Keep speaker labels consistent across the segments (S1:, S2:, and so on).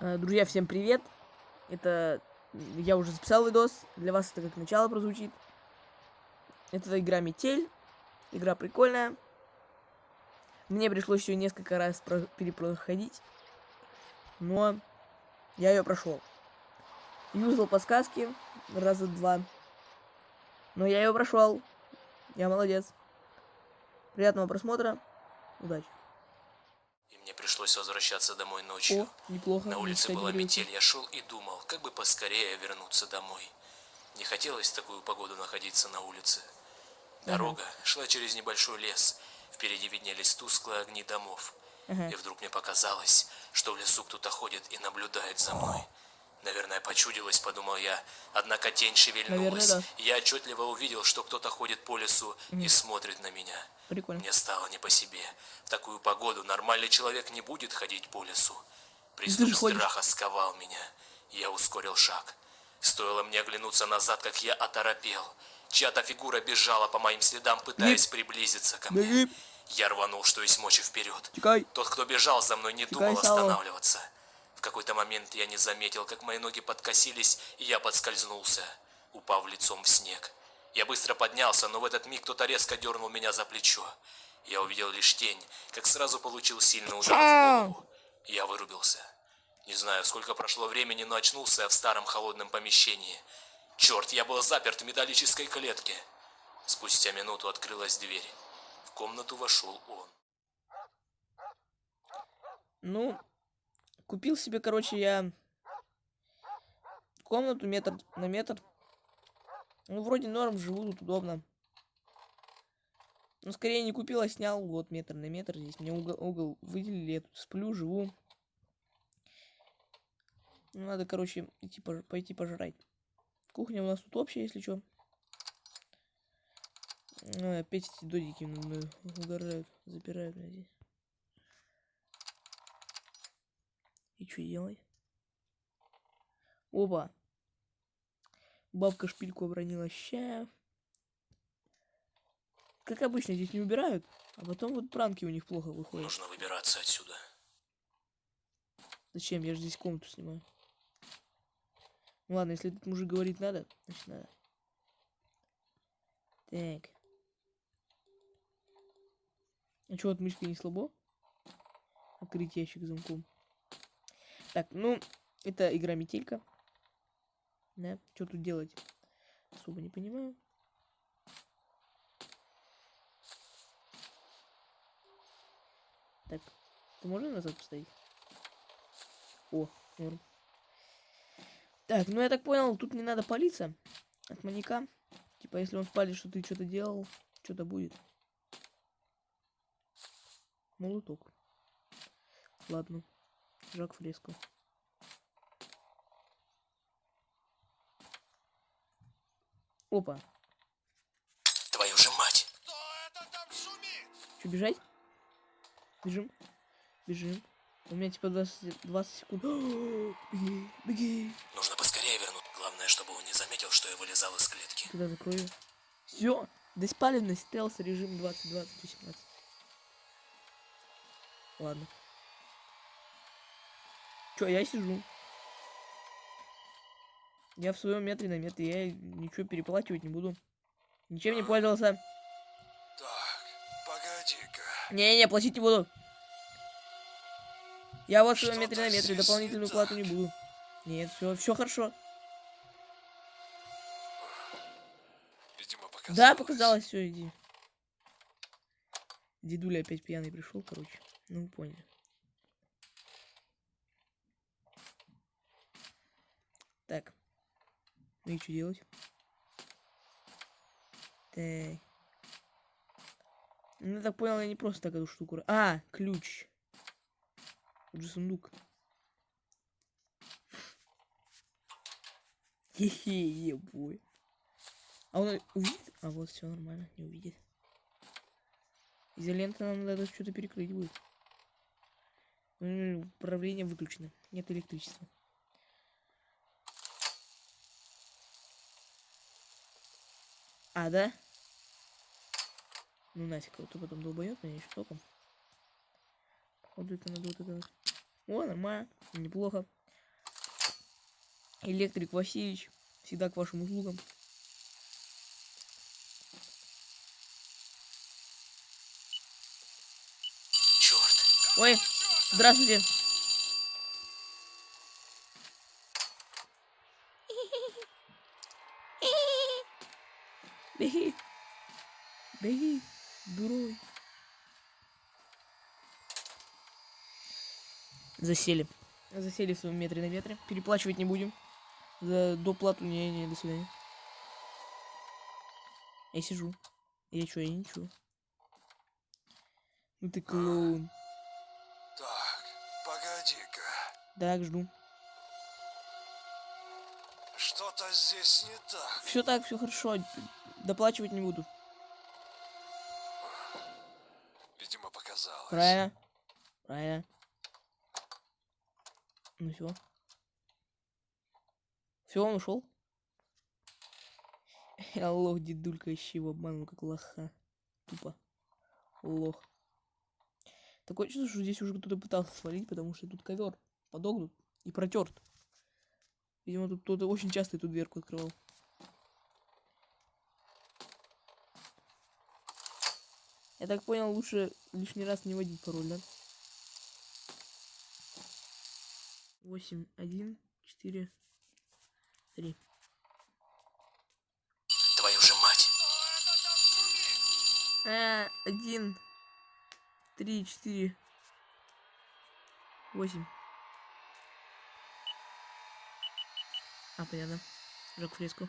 S1: Друзья, всем привет! Это я уже записал видос, для вас это как начало прозвучит. Это игра Метель, игра прикольная. Мне пришлось ее несколько раз перепроходить, но я ее прошел. Юзал подсказки раза два, но я ее прошел. Я молодец. Приятного просмотра, удачи.
S2: И мне пришлось возвращаться домой ночью.
S1: Неплохо.
S2: На улице была метель, я шел и думал, как бы поскорее вернуться домой. Не хотелось в такую погоду находиться на улице. Дорога шла через небольшой лес. Впереди виднелись тусклые огни домов. И вдруг мне показалось, что в лесу кто-то ходит и наблюдает за мной. Наверное, почудилось, подумал я. Однако тень шевельнулась.
S1: Наверное, да.
S2: Я отчетливо увидел, что кто-то ходит по лесу и смотрит на меня.
S1: Прикольно.
S2: Мне стало не по себе. В такую погоду нормальный человек не будет ходить по лесу. Приступ страха сковал меня. Я ускорил шаг. Стоило мне оглянуться назад, как я оторопел. Чья-то фигура бежала по моим следам, пытаясь приблизиться ко мне. Я рванул, что есть мочи, вперед. Тот, кто бежал за мной, не думал останавливаться. В какой-то момент я не заметил, как мои ноги подкосились, и я подскользнулся, упав лицом в снег. Я быстро поднялся, но в этот миг кто-то резко дернул меня за плечо. Я увидел лишь тень, как сразу получил сильный удар в голову. Я вырубился. Не знаю, сколько прошло времени, но очнулся я в старом холодном помещении. Черт, я был заперт в металлической клетке. Спустя минуту открылась дверь. В комнату вошел он.
S1: Ну, купил себе, короче, я комнату метр на метр. Ну, вроде норм, живу тут удобно. Но скорее не купил, а снял. Вот метр на метр. Здесь мне угол выделили. Я тут сплю, живу. Ну, надо, короче, пойти пожрать. Кухня у нас тут общая, если что. Опять эти додики угорают, запирают меня здесь. И что делать? Опа. Бабка шпильку обронила. Ща. Как обычно, здесь не убирают, а потом вот пранки у них плохо выходят.
S2: Нужно выбираться отсюда.
S1: Зачем? Я же здесь комнату снимаю. Ну ладно, если этот мужик говорит надо, значит надо. Так. А что, от мышки не слабо? Открыть ящик замком. Так, ну, это игра Метелька. Да, что тут делать? Особо не понимаю. Так, это можно назад поставить? О, норм. Так, ну я так понял, тут не надо палиться от маньяка. Типа, если он спалит, что ты что-то делал, что-то будет. Молоток. Ладно. Жак Фреско. Опа.
S2: Твою же мать!
S3: Кто это там шумит?
S1: Что, бежать? Бежим. Бежим. У меня типа 20 секунд. Беги, беги.
S2: Нужно поскорее вернуть. Главное, чтобы он не заметил, что я вылезал из клетки.
S1: Туда закрою. Все. Беспалевность, стелс, режим 20-20-18. Ладно. Чё, я сижу. Я в своем метре на метре. Я ничего переплачивать не буду. Ничем не пользовался.
S3: Так, погоди-ка.
S1: Не-не, платить не буду. Я вот в своем
S3: Что-то
S1: метре на метре.
S3: здесь
S1: Дополнительную
S3: не
S1: плату не
S3: так.
S1: буду. Нет, все хорошо.
S3: Видимо, показалось.
S1: Да, показалось, все, иди. Дедуля опять пьяный пришел, короче. Ну, поняли. Так. Ну и что делать? Так. Ну, я так понял, я не просто так эту штуку... А, ключ. Тут же сундук. Хе-хе, ебой. А он увидит? А вот, все нормально, не увидит. Изолента нам надо что-то перекрыть будет. Управление выключено. Нет электричества. А, да? Ну, нафиг, вот потом долбоёт меня еще током. Походу, это надо вот это вот. О, нормально. Неплохо. Электрик Васильевич. Всегда к вашим услугам.
S2: Черт.
S1: Ой, здравствуйте. Беги. Беги, дурой. Засели. Засели в своем метре на метре. Переплачивать не будем. За доплату не, до свидания. Я сижу. Я чё, я ничего. Ну ты клоун.
S3: Так, погоди-ка.
S1: Так, жду.
S3: Что-то здесь не так.
S1: Все так, все хорошо. Доплачивать не буду.
S3: Видимо, показалось.
S1: Правильно. Правильно. Ну все. Все, он ушел. Я лох, дедулька, ищи его обманул, как лоха. Тупо. Лох. Такое чувство, что здесь уже кто-то пытался свалить, потому что тут ковер подогнут и протерт. Видимо, тут кто-то очень часто эту дверку открывал. Я так понял, лучше лишний раз не вводить пароль, да? 8, 1, 4, 3.
S2: Твою же мать.
S1: 1, 3, 4, 8. А, понятно. Жак Фреско.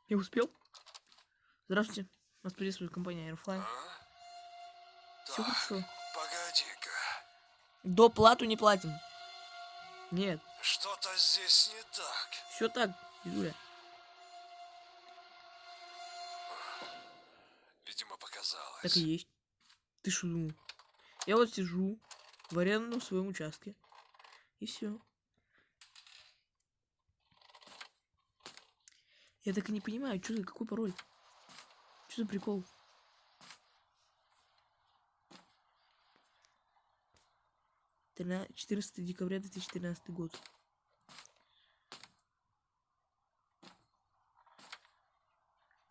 S1: Не успел? Здравствуйте. Вас приветствует компания Airfly. Все
S3: Так,
S1: хорошо.
S3: погоди-ка.
S1: Доплату не платим. Нет.
S3: Что-то здесь не так.
S1: Все так, Юля.
S3: Видимо, показалось.
S1: Так и есть. Ты что думал? Я вот сижу в арендном своем участке. И все. Я так и не понимаю, что за какой пароль? Что за прикол? На 14 декабря 2013 год.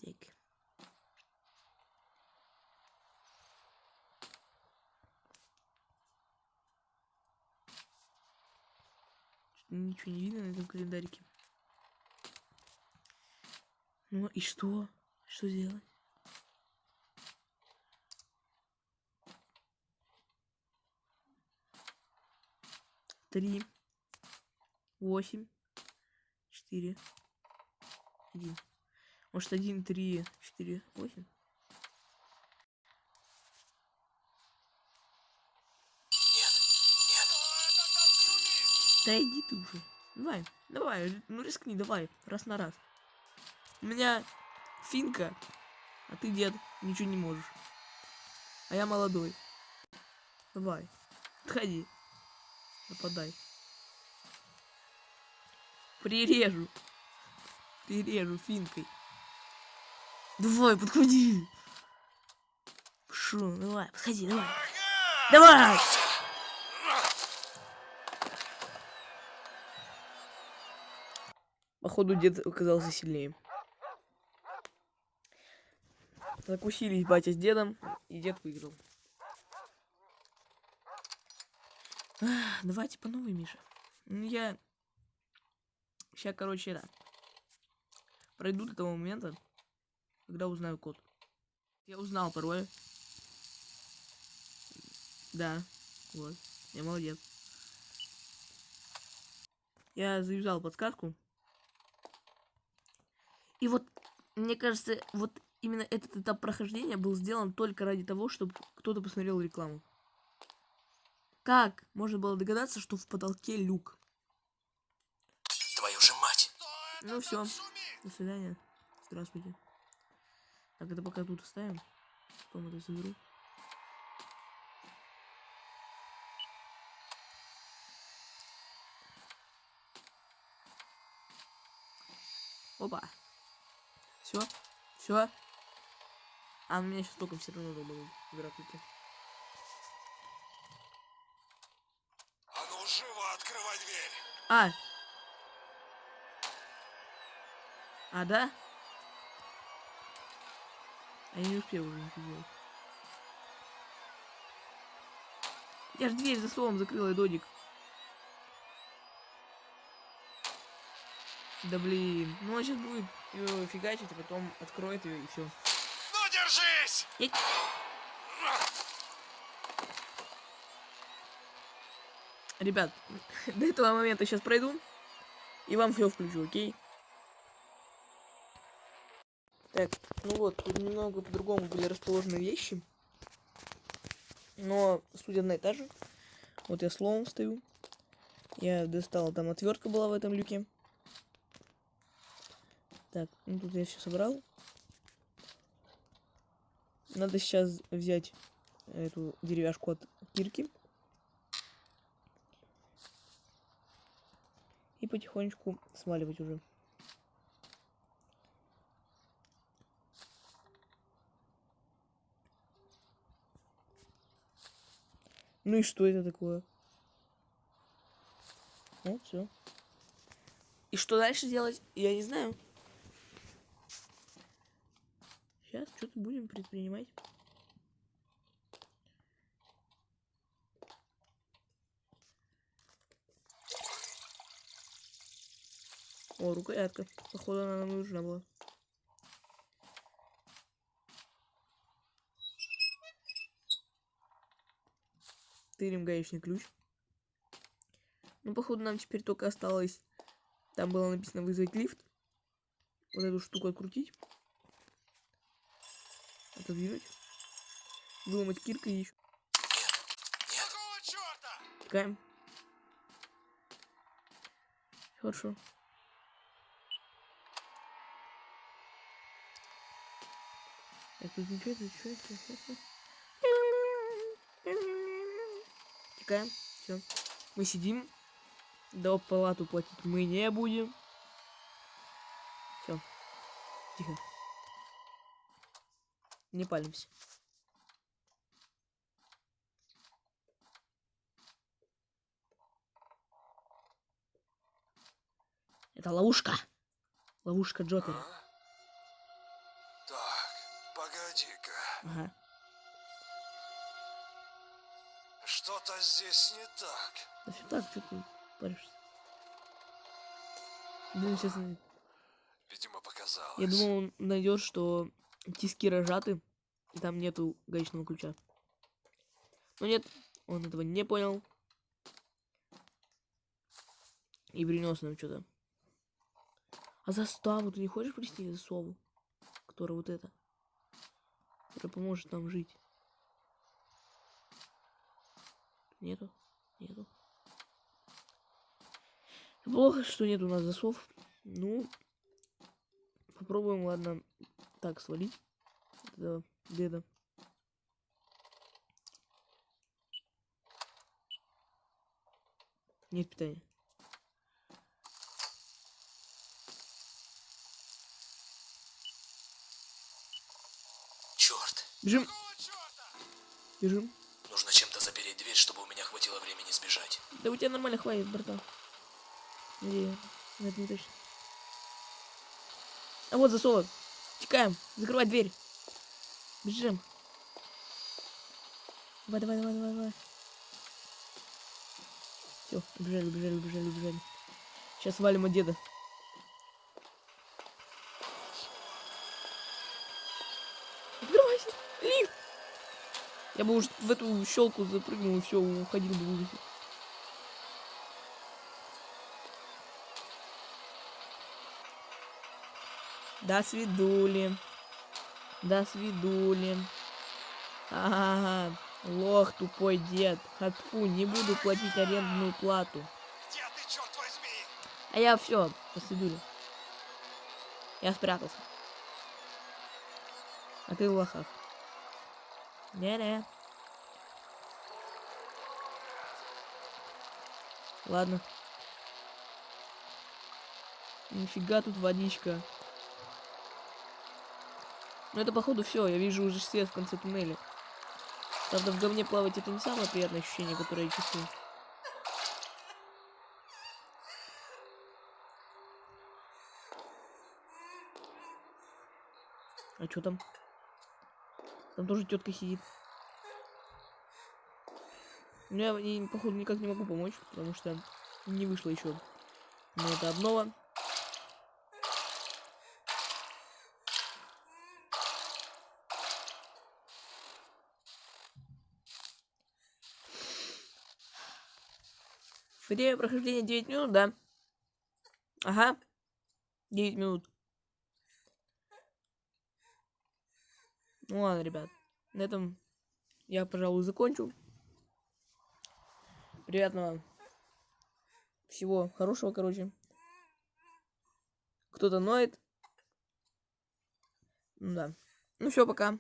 S1: Так. Ничего не видно на этом календарике. Ну и что? Что делать? Три, 8, 4, 1. Может 1, 3, 4, 8?
S2: Нет, нет.
S1: Да иди ты уже. Давай, давай, ну рискни, давай, раз на раз. У меня финка, а ты дед, ничего не можешь. А я молодой. Давай, отходи. Нападай. Прирежу. Прирежу финкой. Давай, подходи. Шо, давай, подходи, давай. Давай! Походу, дед оказался сильнее. Закусились батя с дедом, и дед выиграл. Давайте по новой, Миша. Ну, я... Сейчас, короче, да. Пройду до того момента, когда узнаю код. Я узнал пароль. Да, вот. Я молодец. Я завязал подсказку. И вот, мне кажется, вот именно этот этап прохождения был сделан только ради того, чтобы кто-то посмотрел рекламу. Как можно было догадаться, что в потолке люк?
S2: Твою же мать.
S1: Ну все, до свидания. Здравствуйте. Так, это пока тут оставим. Потом это заберу. Опа. Все? Все? А меня сейчас только все равно долбанут. Здравствуйте.
S3: А ну живо открывай дверь!
S1: Да? А я не успел уже ничего делать. Я ж дверь за словом закрыла, Додик. Да блин. Ну он сейчас будет ее фигачить, а потом откроет ее и все.
S3: Ну держись!
S1: Ребят, до этого момента сейчас пройду. И вам все включу, окей? Так, ну вот, тут немного по-другому были расположены вещи. Но суть одна и та же. Вот я словом стою. Я достал, там отвертка была в этом люке. Так, ну тут я все собрал. Надо сейчас взять эту деревяшку от кирки. И потихонечку сваливать уже. Ну и что это такое? Вот, все. И что дальше делать, я не знаю. Сейчас что-то будем предпринимать. О, рукоятка. Походу, она нам нужна была. Тырим гаечный ключ. Ну, походу, нам теперь только осталось... Там было написано вызвать лифт. Вот эту штуку открутить. Отодвинуть. Выломать киркой и еще.
S2: Нет.
S3: Какого черта?
S1: Тикаем. Хорошо. Так, тут ничего. Тикаем. Все. Мы сидим. До палату платить мы не будем. Все. Тихо. Не палимся. Это ловушка. Ловушка Джокера.
S3: Так, погоди-ка.
S1: Ага.
S3: Что-то здесь не так.
S1: Да все так, что ты паришься? Думаю, сейчас...
S3: Видимо, показалось.
S1: Я думал, он найдет, что тиски разжаты, и там нету гаечного ключа. Но нет, он этого не понял. И принес нам что-то. А заставу ты не хочешь принести засову? Которая вот эта. Которая поможет нам жить. Нету? Нету. Плохо, что нет у нас засов. Ну, попробуем, ладно, так свалить. Где-то. Нет питания.
S2: Черт.
S1: Бежим.
S3: Какого черта?
S1: Бежим.
S2: Нужно чем-то запереть дверь, чтобы у меня хватило времени сбежать.
S1: Да у тебя нормально хватит, братан. Где? Это не точно. А вот засовы. Текаем. Закрывай дверь. Бежим. Давай. Все, убежали. Сейчас валим от деда. Открывайся. Лифт. Я бы уж в эту щелку запрыгнул и все, уходил бы в ужасе. До свидули. Ага, лох тупой дед. Хатфу, не буду платить арендную плату.
S3: Где ты, черт возьми?
S1: А я все, до свидули. Я спрятался. А ты в лохах. Не-не. Ладно. Нифига тут водичка. Ну это походу все, я вижу уже свет в конце туннеля. Правда, в говне плавать это не самое приятное ощущение, которое я чувствую. А что там? Там тоже тетка сидит. Ну, я ей, походу, никак не могу помочь, потому что не вышло еще. Но это обнова. Время прохождения 9 минут, да? Ага. 9 минут. Ну ладно, ребят. На этом я, пожалуй, закончу. Приятного всего хорошего, короче. Кто-то ноет. Ну да. Ну все, пока.